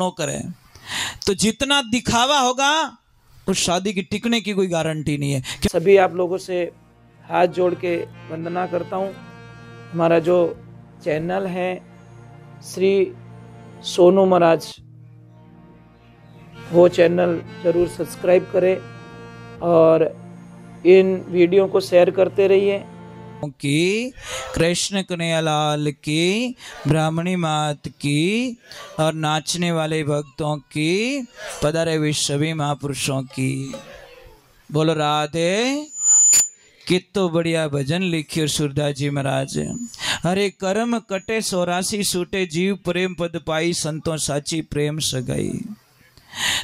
No करें। तो जितना दिखावा होगा उस शादी की टिकने की कोई गारंटी नहीं है। सभी आप लोगों से हाथ जोड़ के वंदना करता हूँ। हमारा जो चैनल है श्री सोनू महाराज, वो चैनल ज़रूर सब्सक्राइब करें और इन वीडियो को शेयर करते रहिए। की कृष्ण कन्हैयालाल की, ब्राह्मणी मात की और नाचने वाले भक्तों की, पधारे हुए सभी महापुरुषों की। बोलो राधे। कितो बढ़िया भजन लिखियो सूरदास जी महाराज। हरे कर्म कटे 84 सूटे, जीव प्रेम पद पाई, संतों साची प्रेम सगाई।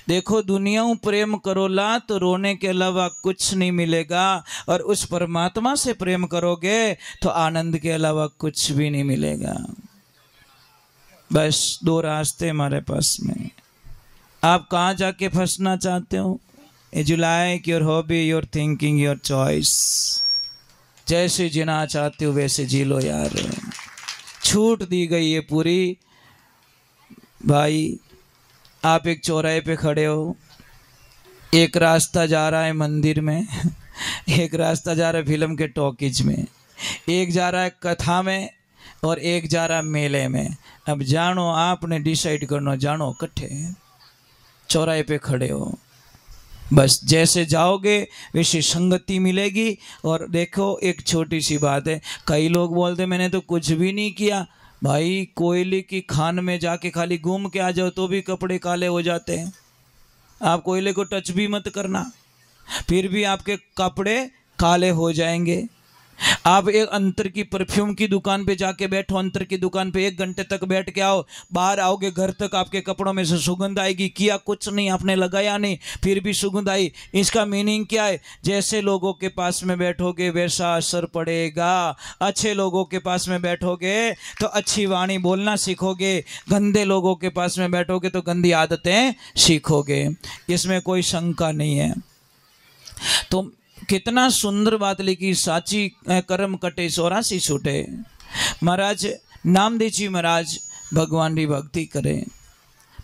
देखो दुनियाओं प्रेम करोला तो रोने के अलावा कुछ नहीं मिलेगा, और उस परमात्मा से प्रेम करोगे तो आनंद के अलावा कुछ भी नहीं मिलेगा। बस 2 रास्ते हमारे पास में। आप कहाँ जाके फंसना चाहते हो? You like your hobby, your thinking, your choice. जैसे जीना चाहते हो वैसे जी लो यार, छूट दी गई है पूरी। भाई आप एक चौराहे पे खड़े हो, एक रास्ता जा रहा है मंदिर में, एक रास्ता जा रहा है फिल्म के टॉकीज में, एक जा रहा है कथा में और एक जा रहा है मेले में। अब जानो, आपने डिसाइड करना, जानो कट्ठे चौराहे पे खड़े हो। बस जैसे जाओगे वैसी संगति मिलेगी। और देखो एक छोटी सी बात है, कई लोग बोलते मैंने तो कुछ भी नहीं किया। भाई कोयले की खान में जाके खाली घूम के आ जाओ तो भी कपड़े काले हो जाते हैं। आप कोयले को टच भी मत करना, फिर भी आपके कपड़े काले हो जाएंगे। आप एक अंतर की परफ्यूम की दुकान पे जाके बैठो, अंतर की दुकान पे 1 घंटे तक बैठ के आओ, बाहर आओगे घर तक आपके कपड़ों में से सुगंध आएगी। किया कुछ नहीं, आपने लगाया नहीं, फिर भी सुगंध आई। इसका मीनिंग क्या है? जैसे लोगों के पास में बैठोगे वैसा असर पड़ेगा। अच्छे लोगों के पास में बैठोगे तो अच्छी वाणी बोलना सीखोगे, गंदे लोगों के पास में बैठोगे तो गंदी आदतें सीखोगे। इसमें कोई शंका नहीं है। तो कितना सुंदर बात लिखी, साची कर्म कटे 84 छूटे। महाराज नामदेव जी महाराज भगवान की भक्ति करे,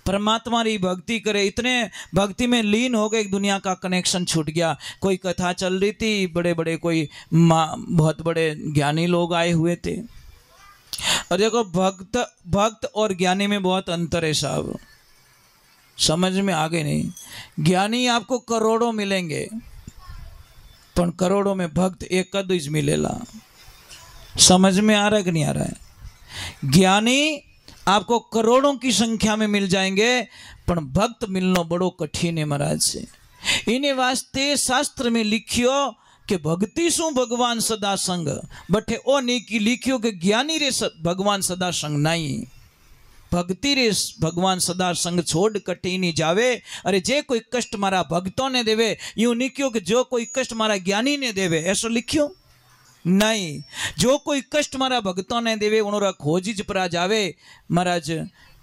परमात्मा की भक्ति करे, इतने भक्ति में लीन हो गए, एक दुनिया का कनेक्शन छूट गया। कोई कथा चल रही थी, बड़े बड़े कोई बहुत बड़े ज्ञानी लोग आए हुए थे। और देखो भक्त और ज्ञानी में बहुत अंतर है साहब, समझ में आ गए नहीं? ज्ञानी आपको करोड़ों मिलेंगे, पर करोड़ों में भक्त एक कदीज मिलेला। समझ में आ रहा है कि नहीं आ रहा है? ज्ञानी आपको करोड़ों की संख्या में मिल जाएंगे, पर भक्त मिलना बड़ो कठिन है महाराज से। इन्हें वास्ते शास्त्र में लिखियो कि भक्ति सु भगवान सदा संग, बटे ओ नहीं की लिखियो कि ज्ञानी रे भगवान सदा संग नहीं। भक्ति रे भगवान सदा संग छोड़ कटी नहीं जावे। अरे जे कोई कष्ट मारा भक्तों ने देवे, यूं नहीं क्यों कि जो कोई कष्ट मारा ज्ञानी ने देवे, ऐसा लिखियो नहीं। जो कोई कष्ट मारा भक्तों ने देवे उनोरा खोजिज परा जावे। महाराज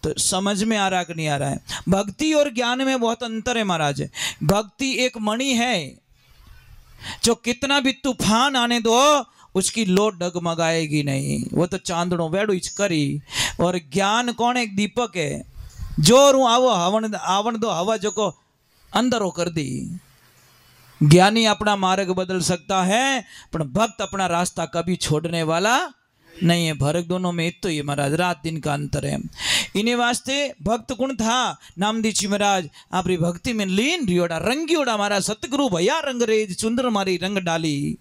तो समझ में आ रहा कि नहीं आ रहा है? भक्ति और ज्ञान में बहुत अंतर है महाराज। भक्ति एक मणि है जो कितना भी तूफान आने दो उसकी लो डगमगाएगी नहीं, वो तो चांदड़ो वेड़ो इच करी। और ज्ञान कौन? एक दीपक है, जोरू आवो आवण दो हवा जो को अंदरो कर दी। ज्ञानी अपना मार्ग बदल सकता है, पर भक्त अपना रास्ता कभी छोड़ने वाला नहीं है। फर्क दोनों में इतो ही महाराज, रात दिन का अंतर है। इन्हें वास्ते भक्त गुण था नामदेव जी महाराज आपरी भक्ति में लीन रियोड़ा रंगियोड़ा। हमारा सतगुरु भैया रंगरेज चुंदर मारी रंग डाली,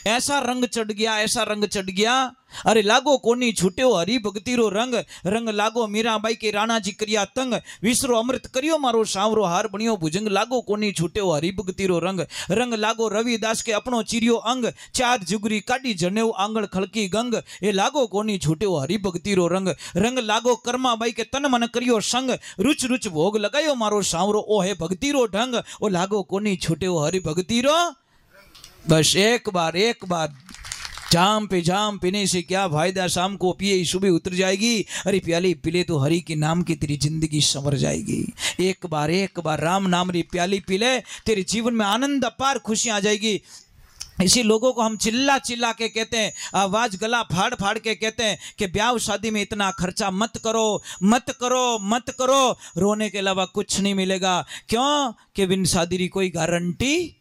ऐसा रंग चढ़ गया, ऐसा रंग चढ़ गया। अरे लागो कोनी छूट्यो हरि भक्ति रो रंग, रंग लागो मीराबाई के राणा जी करिया तंग, विसरो अमृत करियो मारो सांवरो हार बनियो भुजंग। लागो कोनी छूट्यो हरि भक्ति रो रंग, रंग लागो रविदास के अपनो चिरियो अंग, 4 जुगरी काटी जनेऊ आंगण खड़की गंग। ए लागो कोनी छूट्यो हरि भक्ति रो रंग, रंग लागो कर्माबाई के तन मन करियो संग, रुच रुच भोग लगायो मारो सांवरो ओ है भक्ति रो ढंग। ओ लागो कोनी छूट्यो हरि भक्ति रो। बस एक बार जाम पे जाम पीने से क्या फायदा, शाम को पिए सुबह उतर जाएगी। अरे प्याली पीले तो हरि के नाम की तेरी जिंदगी संवर जाएगी। एक बार राम नाम री प्याली पी ले, तेरे जीवन में आनंद अपार खुशियां आ जाएगी। इसी लोगों को हम चिल्ला चिल्ला के कहते हैं, आवाज गला फाड़ फाड़ के कहते हैं कि ब्याह शादी में इतना खर्चा मत करो, मत करो, मत करो। रोने के अलावा कुछ नहीं मिलेगा। क्यों? कि बिन शादी की कोई गारंटी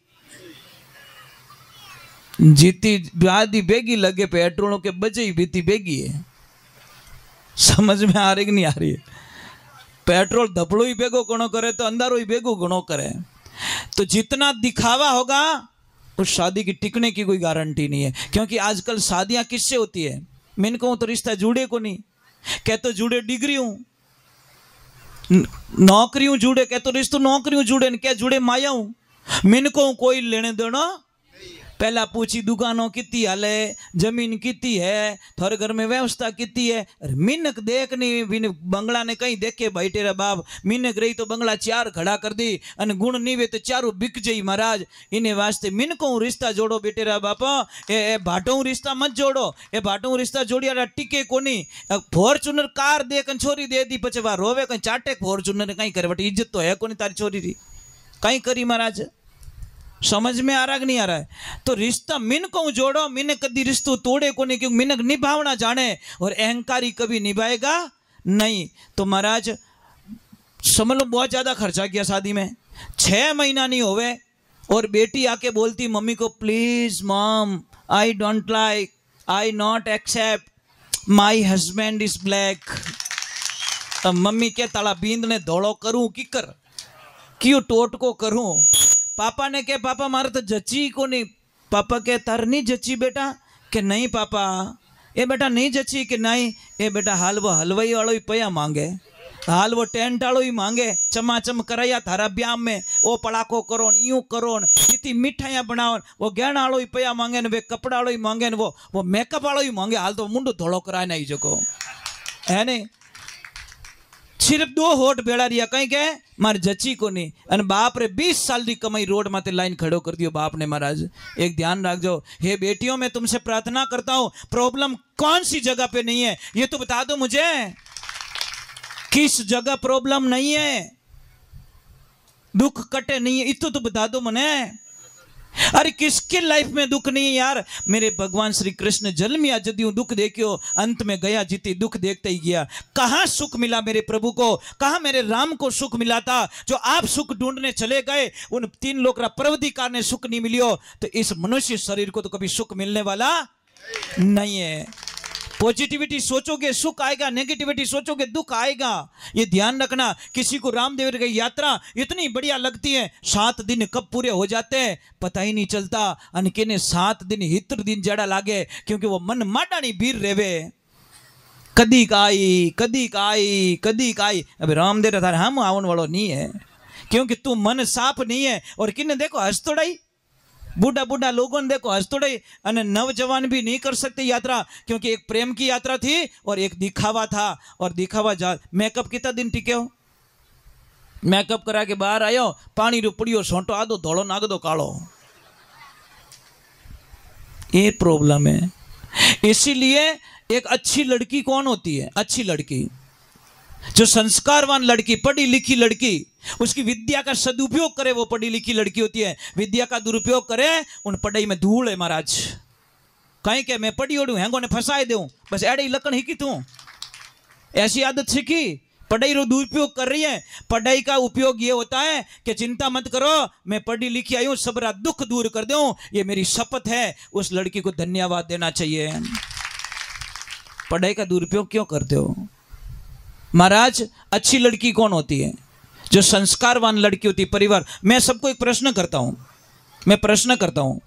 जीती ब्याह दी बेगी लगे, पेट्रोलों के बजे ही बीती बेगी है। समझ में आ रही कि नहीं आ रही है? पेट्रोल धपड़ो ही बेगो घणो करे तो अंधारो ही बेगो घणो करे। तो जितना दिखावा होगा उस शादी की टिकने की कोई गारंटी नहीं है। क्योंकि आजकल शादियां किससे होती है? मैंने कहूँ तो रिश्ता जुड़े को नहीं, कह तो जुड़े डिग्रियों नौकरियों जुड़े, कह तो रिश्तो नौकरियों जुड़े, क्या जुड़े मायाऊं। मैंने कहूँ कोई लेने देना। पहला पूछी दुकानों कितनी हाले, जमीन कितनी है, थारे घर में व्यवस्था कितनी है। मिनक देख नहीं बंगला ने कहीं देखे भाई तेरा बाप, मिनक रही तो बंगला चार खड़ा कर दी, अन गुण नहीं वे तो चारों बिक जाई महाराज। इन्हें वास्ते मिनकों रिश्ता जोड़ो बेटेरा बापा, ए भाटों रिश्ता मत जोड़ो। ए भाटों रिश्ता जोड़िया टिके कोनी। फॉर्चूनर कार दे कन छोरी दे दी पचे वा रोवे कहीं चाटे फॉर्चूनर कहीं करे, बट इज्जत तो है कोनी तारी छोरी री, कहीं करी महाराज। समझ में आ रहा कि नहीं आ रहा है? तो रिश्ता मिनकों जोड़ो, मिनक कभी रिश्तों तोड़े को नहीं, क्योंकि मिनक निभावना जाने और अहंकारी कभी निभाएगा नहीं। तो महाराज समझ लो बहुत ज्यादा खर्चा किया शादी में, 6 महीना नहीं होवे और बेटी आके बोलती मम्मी को, please mom I don't like, I not accept, my husband is black. अब मम्मी के ताला बींद ने धोड़ो करूं की कर, क्यों टोट को करूं। पापा ने कहे पापा मारे तो जची को नहीं। पापा के तार नहीं जची बेटा, के नहीं पापा ए बेटा नहीं जची, के नहीं ए बेटा हाल वो हलवाई वालों ही पया मांगे, हाल वो टेंट वालों ही मांगे, चमाचम कराया थारा ब्याह में, ओ पड़ाको करो यूं करो, इतनी मिठाइयाँ बनाओ, वो गहना वालों ही पया मांगे, वे कपड़ा वालों ही मांगे, वो मेकअप वालों ही मांगे, हाल तो मुंडो धोड़ो कराए नहीं जको है नहीं। सिर्फ 2 होठ बेड़ा रिया कहीं के मार जची को नहीं। अन बाप रे 20 साल की कमाई रोड माते लाइन खड़ो कर दियो बाप ने। महाराज एक ध्यान रख जो, हे बेटियों मैं तुमसे प्रार्थना करता हूं, प्रॉब्लम कौन सी जगह पे नहीं है ये तो बता दो मुझे, किस जगह प्रॉब्लम नहीं है, दुख कटे नहीं है इतो तो बता दो मने। अरे किसके लाइफ में दुख नहीं है यार? मेरे भगवान श्री कृष्ण जन्म या जदियों दुख देखियो, अंत में गया जीती दुख देखते ही गया। कहां सुख मिला मेरे प्रभु को, कहां मेरे राम को सुख मिला था? जो आप सुख ढूंढने चले गए उन 3 लोग परवधिकार ने सुख नहीं मिलियो, तो इस मनुष्य शरीर को तो कभी सुख मिलने वाला नहीं है। पॉजिटिविटी सोचोगे सुख आएगा, नेगेटिविटी सोचोगे दुख आएगा। ये ध्यान रखना। किसी को रामदेव की यात्रा इतनी बढ़िया लगती है, 7 दिन कब पूरे हो जाते हैं पता ही नहीं चलता। अनके ने 7 दिन हितर दिन जड़ा लागे, क्योंकि वो मन माडानी बीर रेवे, कदी काई कदी काई कदी काई। अभी रामदेव थारे हम आवन वालों नहीं है, क्योंकि तू मन साफ नहीं है। और किन्ने देखो हंस तोड़ाई, बूढ़ा बूढ़ा लोगों ने देखो हंस तोड़ाई, अने नवजवान भी नहीं कर सकते यात्रा, क्योंकि एक प्रेम की यात्रा थी और एक दिखावा था। और दिखावा मेकअप कितना दिन टिके हो? मेकअप करा के बाहर आयो, पानी रो पड़ियो सोटो आदो धोलो नाग दो कालो, ये प्रॉब्लम है। इसीलिए एक अच्छी लड़की कौन होती है? अच्छी लड़की जो संस्कारवान लड़की, पढ़ी लिखी लड़की, उसकी विद्या का सदुपयोग करे, वो पढ़ी लिखी लड़की होती है। विद्या का दुरुपयोग करे, उन पढ़ाई में धूल है महाराज। कहीं के मैं पढ़ी ओढ़ू हैंगो ने फंसाए दूं, बस एड़े ही लकड़ ही की तू, ऐसी आदत सीखी, पढ़ाई रो दुरुपयोग कर रही है। पढ़ाई का उपयोग ये होता है कि चिंता मत करो, मैं पढ़ी लिखी आई हूं, सबरा दुख दूर कर दूं, ये मेरी शपथ है। उस लड़की को धन्यवाद देना चाहिए। पढ़ाई का दुरुपयोग क्यों करते हो महाराज? अच्छी लड़की कौन होती है? जो संस्कारवान लड़की होती है, परिवार। मैं सबको एक प्रश्न करता हूं, मैं प्रश्न करता हूं,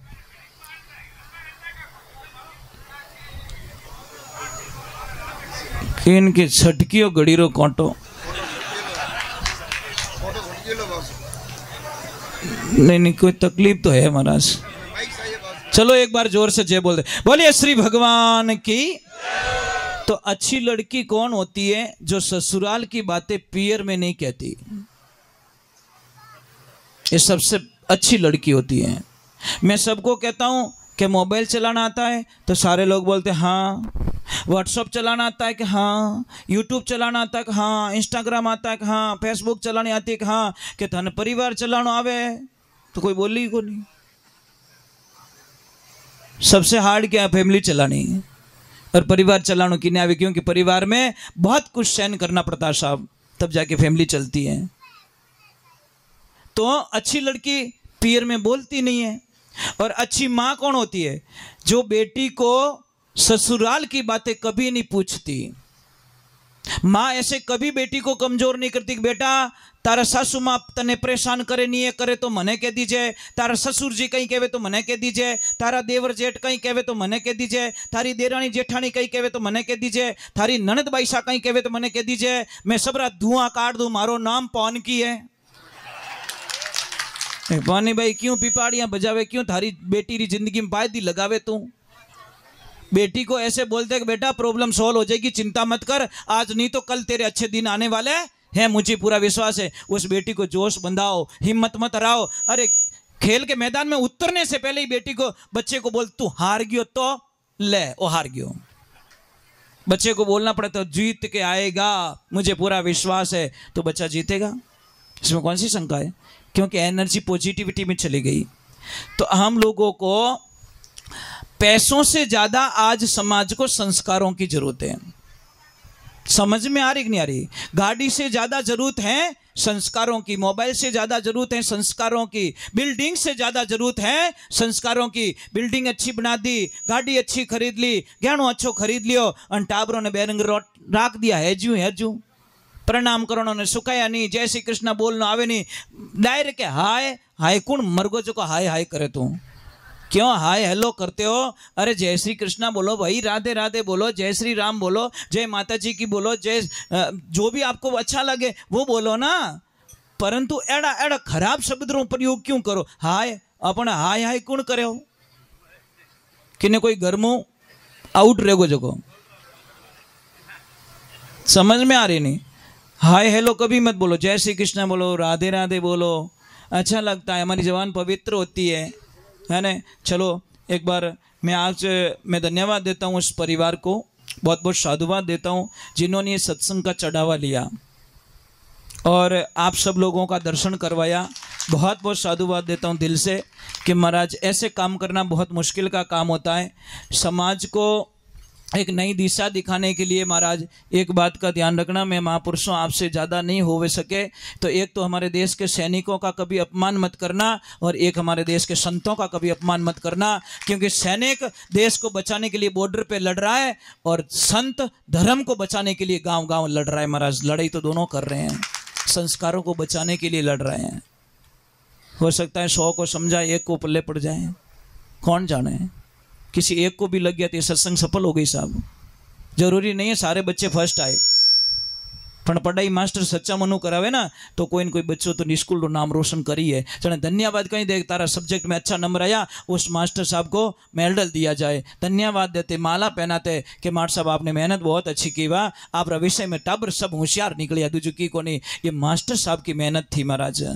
इनके छटकियों गड़ीरो कांटो नहीं नहीं कोई तकलीफ तो है महाराज। चलो एक बार जोर से जय बोल दे, बोलिए श्री भगवान की। तो अच्छी लड़की कौन होती है? जो ससुराल की बातें पियर में नहीं कहती, ये सबसे अच्छी लड़की होती है। मैं सबको कहता हूं कि मोबाइल चलाना आता है, तो सारे लोग बोलते हैं हाँ। व्हाट्सअप चलाना आता है कि हाँ, यूट्यूब चलाना आता है कि हाँ, इंस्टाग्राम आता है कि हाँ, फेसबुक चलानी आती है कि हाँ, कि धन परिवार चलाना आवे, तो कोई बोली को नहीं। सबसे हार्ड क्या है? फैमिली चलानी और परिवार चलाना की नहीं, क्योंकि परिवार में बहुत कुछ सहन करना पड़ता है साहब, तब जाके फैमिली चलती है। तो अच्छी लड़की पीर में बोलती नहीं है। और अच्छी माँ कौन होती है? जो बेटी को ससुराल की बातें कभी नहीं पूछती। माँ ऐसे कभी बेटी को कमजोर नहीं करती कि बेटा तारा सासू माँ तने परेशान करे नहीं है, करे तो मने कह दीजिए, तारा ससुर जी कहीं कहे तो मने कह दीजिए, तारा देवर जेठ कहीं कहे तो मने कह दीजिए, थारी देरानी जेठानी कहीं कहे तो मने कह दीजिए, थारी ननद बाईसा कहीं कहे तो मने कह दीजिए, मैं सबरा धुआं काट दूं, मारो नाम पौन की है। पानी भाई क्यों पिपाड़ियां बजावे, क्यों थारी बेटी री जिंदगी में बायदी लगावे तू? बेटी को ऐसे बोलते कि बेटा प्रॉब्लम सॉल्व हो जाएगी, चिंता मत कर, आज नहीं तो कल तेरे अच्छे दिन आने वाले हैं, मुझे पूरा विश्वास है। उस बेटी को जोश बंधाओ, हिम्मत मत हराओ। अरे खेल के मैदान में उतरने से पहले ही बेटी को, बच्चे को बोल तू हार गयो तो ले, वो हार गयो। बच्चे को बोलना पड़े तो जीत के आएगा, मुझे पूरा विश्वास है, तो बच्चा जीतेगा। इसमें कौन सी शंका है? क्योंकि एनर्जी पॉजिटिविटी में चली गई। तो हम लोगों को पैसों से ज्यादा आज समाज को संस्कारों की जरूरत है। समझ में आ रही कि नहीं आ रही? गाड़ी से ज्यादा जरूरत है संस्कारों की, मोबाइल से ज्यादा जरूरत है संस्कारों की, बिल्डिंग से ज्यादा जरूरत है संस्कारों की। बिल्डिंग अच्छी बना दी, गाड़ी अच्छी खरीद ली, गहनों अच्छो खरीद लियो, और टाबरों ने बेरंग राख दिया है जू प्रणाम करो ने सुखाया नहीं, जय श्री कृष्ण बोलना आवे नहीं, डायरेक्ट हाय हाय कौन मरगो जो को हाय हाय करे तू? क्यों हाय हेलो करते हो? अरे जय श्री कृष्णा बोलो भाई, राधे राधे बोलो, जय श्री राम बोलो, जय माता जी की बोलो, जय जो भी आपको अच्छा लगे वो बोलो ना। परंतु एड़ा एड़ा खराब शब्दों प्रयोग क्यों करो? हाय अपन हाय हाय कौन करे हो? किने कोई घर में आउट रहेगो जो समझ में आ रही नहीं? हाय हेलो कभी मत बोलो, जय श्री कृष्णा बोलो, राधे राधे बोलो, अच्छा लगता है, हमारी जबान पवित्र होती है ना। चलो एक बार मैं धन्यवाद देता हूँ उस परिवार को, बहुत बहुत साधुवाद देता हूँ जिन्होंने ये सत्संग का चढ़ावा लिया और आप सब लोगों का दर्शन करवाया। बहुत बहुत साधुवाद देता हूँ दिल से कि महाराज ऐसे काम करना बहुत मुश्किल का काम होता है। समाज को एक नई दिशा दिखाने के लिए महाराज एक बात का ध्यान रखना, मैं महापुरुषों आपसे ज़्यादा नहीं हो सके, तो एक तो हमारे देश के सैनिकों का कभी अपमान मत करना और एक हमारे देश के संतों का कभी अपमान मत करना, क्योंकि सैनिक देश को बचाने के लिए बॉर्डर पे लड़ रहा है और संत धर्म को बचाने के लिए गांव गांव लड़ रहा है। महाराज लड़ाई तो दोनों कर रहे हैं, संस्कारों को बचाने के लिए लड़ रहे हैं। हो सकता है 100 को समझा, एक को पल्ले पड़ जाए, कौन जाने। किसी एक को भी लग गया तो ये सत्संग सफल हो गई साहब। जरूरी नहीं है सारे बच्चे फर्स्ट आए, पण पढ़ाई मास्टर सच्चा मनु करावे ना तो कोई न कोई बच्चों तो निस्कूल रो नाम रोशन करी है। चले धन्यवाद कहीं दे, तारा सब्जेक्ट में अच्छा नंबर आया, उस मास्टर साहब को मेडल दिया जाए, धन्यवाद देते, माला पहनाते कि मास्टर साहब आपने मेहनत बहुत अच्छी की, वाह आप विषय में टाबर सब होशियार निकलिया, दूजू की को नहीं, ये मास्टर साहब की मेहनत थी महाराज।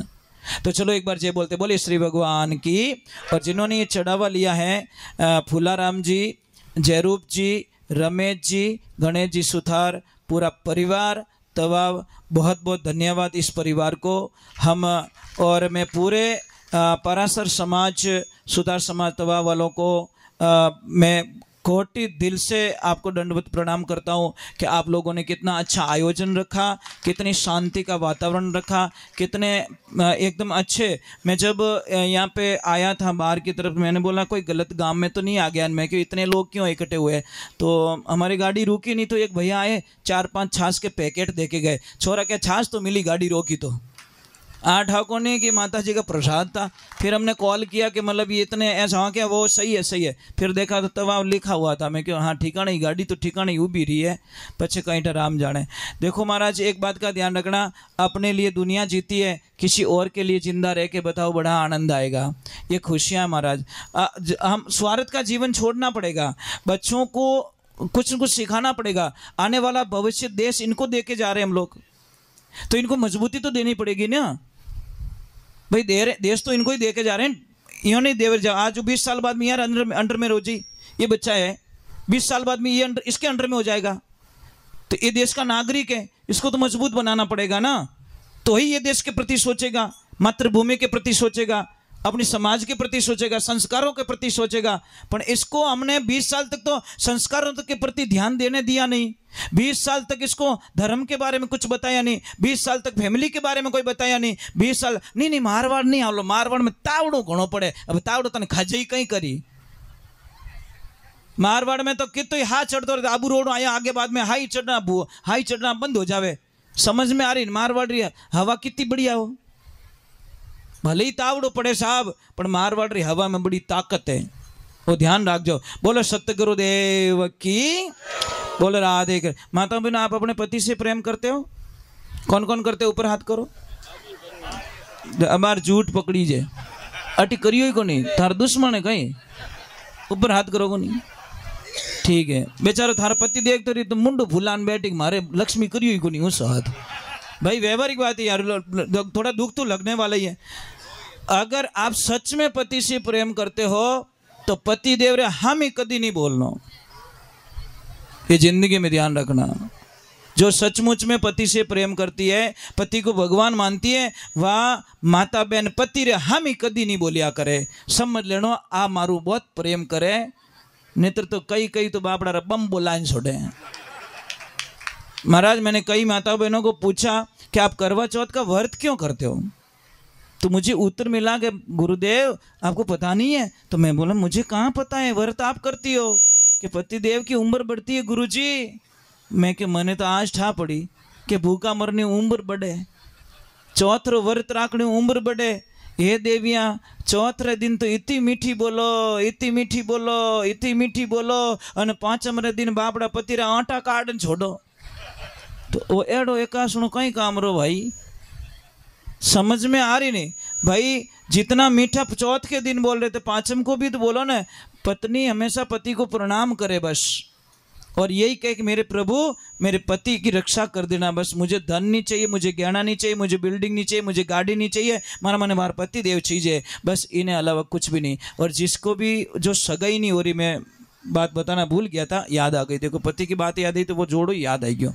तो चलो एक बार जय बोलते बोले श्री भगवान की। और जिन्होंने ये चढ़ावा लिया है फूलाराम जी, जयरूप जी, रमेश जी, गणेश जी सुथार, पूरा परिवार तवा, बहुत बहुत धन्यवाद इस परिवार को। हम और मैं पूरे पराशर समाज, सुधार समाज तवा वालों को मैं कोटि दिल से आपको दंडवत प्रणाम करता हूँ कि आप लोगों ने कितना अच्छा आयोजन रखा, कितनी शांति का वातावरण रखा, कितने एकदम अच्छे। मैं जब यहाँ पे आया था बाहर की तरफ, मैंने बोला कोई गलत गांव में तो नहीं आ गया मैं, कि इतने लोग क्यों इकट्ठे हुए। तो हमारी गाड़ी रुकी नहीं, तो एक भैया आए 4-5 छाछ के पैकेट दे के गए। छोरा क्या छाछ तो मिली, गाड़ी रोकी तो 8 ठाकुर ने कि माता जी का प्रसाद था। फिर हमने कॉल किया कि मतलब ये इतने ऐसा हाँ क्या, वो सही है सही है। फिर देखा तो तवा लिखा हुआ था, मैं क्यों हाँ ठिकाने ही, गाड़ी तो ठिकाने ही उभी रही है, पीछे कहीं तो राम जाने। देखो महाराज एक बात का ध्यान रखना, अपने लिए दुनिया जीती है, किसी और के लिए जिंदा रह के बताओ बड़ा आनंद आएगा, ये खुशियाँ महाराज। हम स्वार्थ का जीवन छोड़ना पड़ेगा, बच्चों को कुछ न कुछ सिखाना पड़ेगा। आने वाला भविष्य देश इनको दे के जा रहे हैं हम लोग, तो इनको मजबूती तो देनी पड़ेगी ना भाई। देश तो इनको ही दे के जा रहे हैं, इन्होंने दे जा। आज 20 साल बाद में यार अंडर में रोजी ये बच्चा है, 20 साल बाद में ये इसके अंडर में हो जाएगा, तो ये देश का नागरिक है, इसको तो मजबूत बनाना पड़ेगा ना, तो ही ये देश के प्रति सोचेगा, मातृभूमि के प्रति सोचेगा। अपनी समाज के प्रति सोचेगा, संस्कारों के प्रति सोचेगा। पर इसको हमने 20 साल तक तो संस्कारों के प्रति ध्यान देने दिया नहीं, 20 साल तक इसको धर्म के बारे में कुछ बताया नहीं, 20 साल तक फैमिली के बारे में कोई बताया नहीं, 20 साल नहीं मारवाड़ नहीं आवलो, मारवाड़ में तावड़ो घणो पड़े। अब तावड़ो तने खाजे कहीं करी, मारवाड़ में तो कितो हाथ चढ़ते रहे, आबू रोड आया आगे बाद में हाई चढ़ना बंद हो जावे। समझ में आ रही मारवाड़ रही हवा कितनी बढ़िया हो, भले ही तावड़ो पड़े साहब, पर मारवाड़ रही हवा में बड़ी ताकत है, वो ध्यान रखो। बोलो सतगुरुदेव की, बोलो राधे कर। माता बहन आप अपने पति से प्रेम करते हो? कौन कौन करते हो? ऊपर हाथ करो। अबार झूठ पकड़ी जे अटी करियो को नहीं, थार दुश्मन है कहीं, ऊपर हाथ करो को नहीं। ठीक है बेचारो थारा पति देखते रही तो मुंडो फुलान बैठी मारे लक्ष्मी करियो को नहीं उस हाथ। भाई व्यवहारिक बात है यार, थोड़ा दुख तो लगने वाला ही है। अगर आप सच में पति से प्रेम करते हो तो पति देव रे हम ही कभी नहीं बोलना, ये जिंदगी में ध्यान रखना। जो सचमुच में पति से प्रेम करती है, पति को भगवान मानती है, वह माता बहन पति रे हम ही कभी नहीं बोलिया करे। समझ लेनो आ मारू बहुत प्रेम करे, नेत्र तो कई तो बापड़ा रे बम बोलाइन छोड़े। महाराज मैंने कई माता बहनों को पूछा कि आप करवा चौथ का व्रत क्यों करते हो, तो मुझे उत्तर मिला कि गुरुदेव आपको पता नहीं है। तो मैं बोला मुझे कहाँ पता है, व्रत आप करती हो कि पति देव की उम्र बढ़ती है गुरुजी। मैं कि मने तो आज ठा पड़ी कि भूखा मरनी उम्र बढ़े, चौथरो व्रत राखनी उम्र बढ़े। हे देवियाँ चौथरे दिन तो इतनी मीठी बोलो, इतनी मीठी बोलो, इतनी मीठी बोलो, और पांचमरे दिन बापड़ा पति रा आटा काटन छोड़ो। तो वो एड़ो एकासणो कहीं काम रो भाई, समझ में आ रही नहीं भाई। जितना मीठा चौथ के दिन बोल रहे थे, पांचम को भी तो बोलो ना, पत्नी हमेशा पति को प्रणाम करे बस, और यही कहे कि मेरे प्रभु मेरे पति की रक्षा कर देना बस। मुझे धन नहीं चाहिए, मुझे गहना नहीं चाहिए, मुझे बिल्डिंग नहीं चाहिए, मुझे गाड़ी नहीं चाहिए, मारा मैंने मारा पति देव चाहिए बस, इन्हें अलावा कुछ भी नहीं। और जिसको भी जो सगाई नहीं हो रही, मैं बात बताना भूल गया था, याद आ गई, देखो पति की बात याद आई तो वो जोड़ो याद आई क्यों।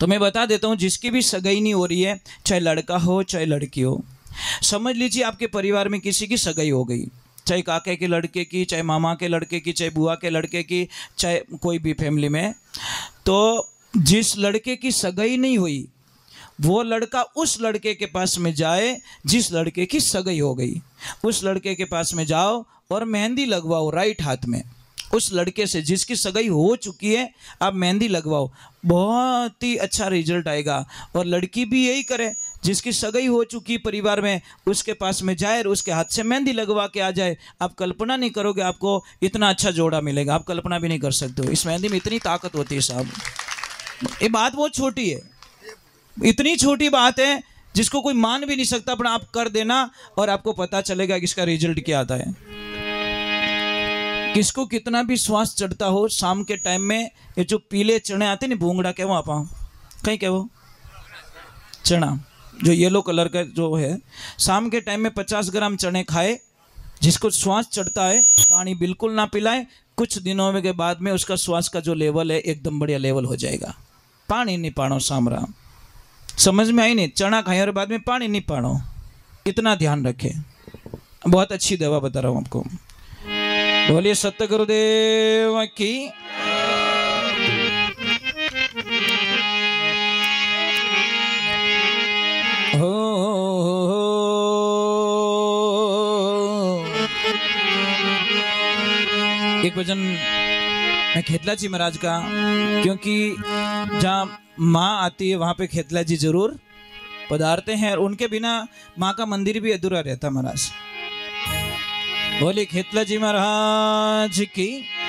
तो मैं बता देता हूँ, जिसकी भी सगाई नहीं हो रही है, चाहे लड़का हो चाहे लड़की हो, समझ लीजिए आपके परिवार में किसी की सगाई हो गई, चाहे काके के लड़के की, चाहे मामा के लड़के की, चाहे बुआ के लड़के की, चाहे कोई भी फैमिली में, तो जिस लड़के की सगाई नहीं हुई वो लड़का उस लड़के के पास में जाए जिस लड़के की सगाई हो गई। उस लड़के के पास में जाओ और मेहंदी लगवाओ राइट हाथ में। उस लड़के से जिसकी सगाई हो चुकी है आप मेहंदी लगवाओ, बहुत ही अच्छा रिजल्ट आएगा। और लड़की भी यही करे, जिसकी सगाई हो चुकी परिवार में उसके पास में जाए और उसके हाथ से मेहंदी लगवा के आ जाए। आप कल्पना नहीं करोगे आपको इतना अच्छा जोड़ा मिलेगा, आप कल्पना भी नहीं कर सकते हो। इस मेहंदी में इतनी ताकत होती है साहब, ये बात बहुत छोटी है, इतनी छोटी बात है जिसको कोई मान भी नहीं सकता, पर आप कर देना और आपको पता चलेगा कि इसका रिजल्ट क्या आता है। किसको कितना भी श्वास चढ़ता हो, शाम के टाइम में ये जो पीले चने आते हैं ना, भूंगड़ा कहवो आप कहीं कहवो चना, जो येलो कलर का जो है, शाम के टाइम में 50 ग्राम चने खाए। जिसको श्वास चढ़ता है पानी बिल्कुल ना पिलाए, कुछ दिनों में के बाद में उसका श्वास का जो लेवल है एकदम बढ़िया लेवल हो जाएगा। पानी नहीं पानो सामरा, समझ में आई नहीं? चना खाए और बाद में पानी नहीं पानो, इतना ध्यान रखे। बहुत अच्छी दवा बता रहा हूँ आपको। बोलिए सत्य गुरुदेव की। एक भजन मैं खेतला जी महाराज का, क्योंकि जहाँ माँ आती है वहाँ पे खेतला जी जरूर पधारते हैं, और उनके बिना माँ का मंदिर भी अधूरा रहता महाराज। बोले खेतला जी महाराज की।